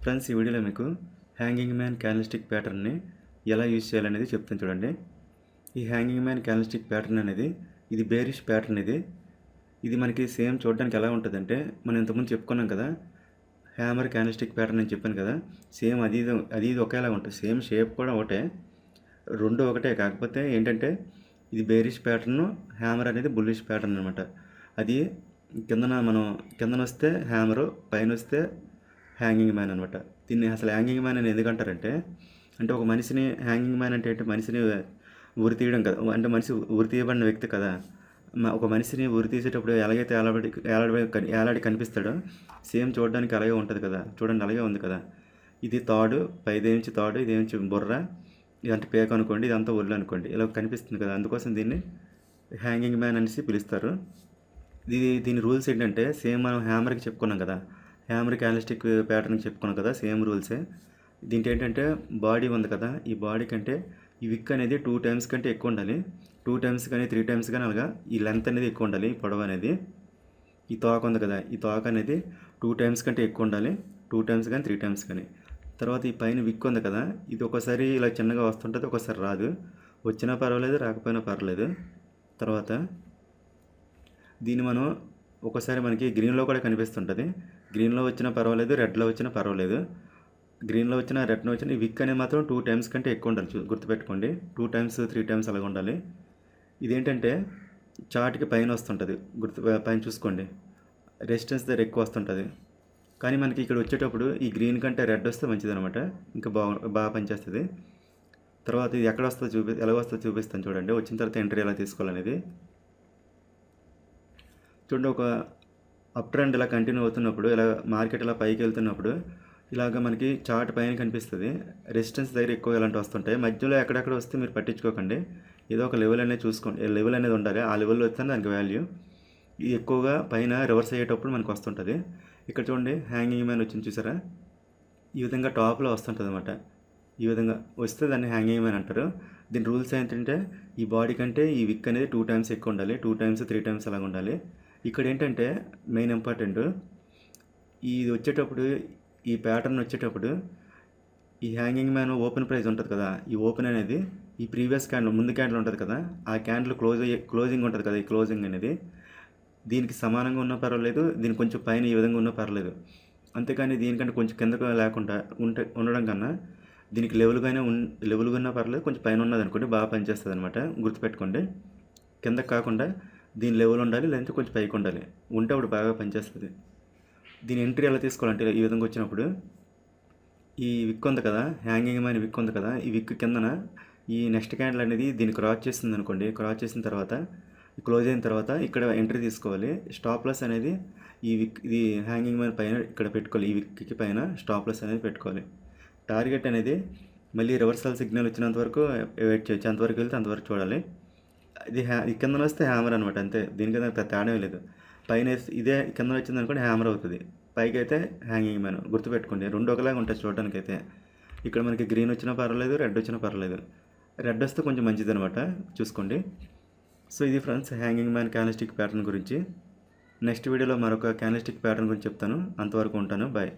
Friends, ఈ వీడియోలో మీకు హ్యాంగింగ్ మ్యాన్ క్యాండిల్స్టిక్ ప్యాటర్న్ని ఎలా యూజ్ చేయాలనేది చెప్తాను చూడండి. ఈ హ్యాంగింగ్ మ్యాన్ క్యాండిల్స్టిక్ ప్యాటర్న్ అనేది ఇది బేరిష్ ప్యాటర్న్. ఇది మనకి సేమ్ చూడడానికి ఎలా ఉంటుందంటే, మనం ఇంతకుముందు చెప్పుకున్నాం కదా హ్యామర్ క్యాండిల్స్టిక్ ప్యాటర్న్ అని చెప్పాను కదా, సేమ్ అది ఇది ఒకేలా ఉంటుంది. సేమ్ షేప్ కూడా ఒకటే, రెండు ఒకటే. కాకపోతే ఏంటంటే ఇది బేరిష్ ప్యాటర్న్, హ్యామర్ అనేది బుల్లిష్ ప్యాటర్న్ అనమాట. అది కిందన వస్తే హ్యామరు, పైన వస్తే హ్యాంగింగ్ మ్యాన్ అనమాట. దీన్ని అసలు హ్యాంగింగ్ మ్యాన్ అని ఎందుకంటారంటే, ఒక మనిషిని హ్యాంగింగ్ మ్యాన్ అంటే మనిషిని ఉరి తీయడం కదా, అంటే మనిషి ఉరి తీయబడిన వ్యక్తి కదా. ఒక మనిషిని ఉరి తీసేటప్పుడు ఎలాగైతే ఏలాడి కనిపిస్తాడో సేమ్ చూడడానికి అలాగే ఉంటుంది కదా. చూడండి, అలాగే ఉంది కదా. ఇది తాడు, పైదేమించి తాడు, ఇదేమించి బుర్ర, ఇదంటే పేక అనుకోండి, ఇదంతా ఒళ్ళు అనుకోండి, ఇలా కనిపిస్తుంది కదా. అందుకోసం దీన్ని హ్యాంగింగ్ మ్యాన్ అనేసి పిలుస్తారు. దీని రూల్స్ ఏంటంటే, సేమ్ మనం హ్యామర్కి చెప్పుకున్నాం కదా, హ్యామర్ క్యాండిల్స్టిక్ ప్యాటర్న్కి చెప్పుకున్నాం కదా, సేమ్ రూల్సే. దీంట్లో ఏంటంటే బాడీ ఉంది కదా, ఈ బాడీ కంటే ఈ విక్ అనేది 2 టైమ్స్ కంటే ఎక్కువ ఉండాలి. 2 టైమ్స్ కానీ 3 టైమ్స్ కానీ అలాగా ఈ లెంత్ అనేది ఎక్కువ ఉండాలి. ఈ పొడవు అనేది, ఈ తోక ఉంది కదా, ఈ తోక అనేది 2 టైమ్స్ కంటే ఎక్కువ ఉండాలి. 2 టైమ్స్ కానీ 3 టైమ్స్ కానీ. తర్వాత ఈ పైన విక్ ఉంది కదా, ఇది ఒకసారి ఇలా చిన్నగా వస్తుంటుంది, ఒకసారి రాదు. వచ్చినా పర్వాలేదు, రాకపోయినా పర్వాలేదు. తర్వాత దీన్ని మనం ఒకసారి మనకి గ్రీన్లో కూడా కనిపిస్తుంటుంది. గ్రీన్లో వచ్చినా పర్వాలేదు, రెడ్లో వచ్చినా పర్వాలేదు. గ్రీన్లో వచ్చినా, రెడ్లో వచ్చినా ఈ విక్ అనేది మాత్రం 2 టైమ్స్ కంటే ఎక్కువ ఉండాలి. గుర్తుపెట్టుకోండి, 2 టైమ్స్ 3 టైమ్స్ అలాగ ఉండాలి. ఇదేంటంటే చాట్కి పైన వస్తుంటుంది, పైన చూసుకోండి, రెసిస్టెన్స్ దగ్గర ఎక్కువ వస్తుంటుంది. కానీ మనకి ఇక్కడ వచ్చేటప్పుడు ఈ గ్రీన్ కంటే రెడ్ వస్తే మంచిదనమాట, ఇంకా బాగా పనిచేస్తుంది. తర్వాత ఇది ఎక్కడ వస్తుందో ఎలా వస్తుందో చూపిస్తాను చూడండి. వచ్చిన తర్వాత ఎంట్రీ ఎలా తీసుకోవాలనేది చూడండి. ఒక అప్ ట్రెండ్ ఇలా కంటిన్యూ అవుతున్నప్పుడు, ఇలా మార్కెట్ ఇలా పైకి వెళ్తున్నప్పుడు ఇలాగ మనకి చార్ట్ పైన కనిపిస్తుంది. రెసిస్టెన్స్ దగ్గర ఎక్కువ ఇలాంటి వస్తుంటాయి. మధ్యలో ఎక్కడెక్కడ వస్తే మీరు పట్టించుకోకండి, ఏదో ఒక లెవెల్ అనేది చూసుకోండి. లెవెల్ అనేది ఉండాలి, ఆ లెవెల్లో వస్తే దానికి వాల్యూ. ఇది ఎక్కువగా పైన రివర్స్ అయ్యేటప్పుడు మనకు వస్తుంటుంది. ఇక్కడ చూడండి, హ్యాంగింగ్ మ్యాన్ వచ్చింది చూసారా, ఈ విధంగా టాప్లో వస్తుంటుంది అనమాట. ఈ విధంగా వస్తే దాన్ని హ్యాంగింగ్ మ్యాన్ అంటారు. దీని రూల్స్ ఏంటంటే, ఈ బాడీ కంటే ఈ విక్ అనేది 2 టైమ్స్ ఎక్కువ ఉండాలి. 2 టైమ్స్ 3 టైమ్స్ అలాగ ఉండాలి. ఇక్కడ ఏంటంటే మెయిన్ ఇంపార్టెంట్, ఇది వచ్చేటప్పుడు, ఈ ప్యాటర్న్ వచ్చేటప్పుడు ఈ హ్యాంగింగ్ మ్యాన్ ఓపెన్ ప్రైస్ ఉంటుంది కదా, ఈ ఓపెన్ అనేది ఈ ప్రీవియస్ క్యాండిల్, ముందు క్యాండిల్ ఉంటుంది కదా, ఆ క్యాండిల్ క్లోజింగ్ ఉంటుంది కదా, ఈ క్లోజింగ్ అనేది దీనికి సమానంగా ఉన్నా పర్వాలేదు, దీనికి కొంచెం పైన ఈ విధంగా ఉన్నా పర్వాలేదు. అంతేకాని దీనికంటే కొంచెం కిందకు లేకుండా ఉండడం కన్నా దీనికి లెవెల్గా ఉన్నా పర్లేదు, కొంచెం పైన ఉన్నది అనుకోండి బాగా పనిచేస్తుంది అనమాట. గుర్తుపెట్టుకోండి, కిందకు కాకుండా దీని లెవెల్ ఉండాలి, లేదంటే కొంచెం పైకి ఉండాలి, ఉంటే అప్పుడు బాగా పనిచేస్తుంది. దీని ఎంట్రీ ఎలా తీసుకోవాలంటే, ఈ విధంగా వచ్చినప్పుడు ఈ విక్ ఉంది కదా, హ్యాంగింగ్ మ్యాన్ విక్ ఉంది కదా, ఈ విక్ కిందన ఈ నెక్స్ట్ క్యాండిల్ అనేది దీన్ని క్రాస్ చేస్తుంది అనుకోండి. క్రాస్ చేసిన తర్వాత క్లోజ్ అయిన తర్వాత ఇక్కడ ఎంట్రీ తీసుకోవాలి. స్టాప్ లాస్ అనేది ఇది హ్యాంగింగ్ మ్యాన్ పైన ఇక్కడ పెట్టుకోవాలి. ఈ విక్కి పైన స్టాప్ లాస్ అనేది పెట్టుకోవాలి. టార్గెట్ అనేది మళ్ళీ రివర్సల్ సిగ్నల్ వచ్చినంత వరకు వెయిట్ చేయొచ్చు, అంతవరకు వెళ్తే అంతవరకు చూడాలి. ఇది కిందన వస్తే హ్యామర్ అనమాట, అంతే. దీనికైతే తేడా లేదు. పైన ఇదే కింద వచ్చింది అనుకోండి హ్యామర్ అవుతుంది, పైకి అయితే హ్యాంగింగ్ మ్యాన్. గుర్తుపెట్టుకోండి, రెండు ఒకలాగా ఉంటాయి చూడడానికి అయితే. ఇక్కడ మనకి గ్రీన్ వచ్చినా పర్వాలేదు, రెడ్ వచ్చినా పర్వాలేదు. రెడ్ వస్తే కొంచెం మంచిది అనమాట, చూసుకోండి. సో ఇది friends hanging man candlestick pattern గురించి. నెక్స్ట్ వీడియోలో మరొక క్యాండిల్స్టిక్ ప్యాటర్న్ గురించి చెప్తాను. అంతవరకు ఉంటాను, బాయ్.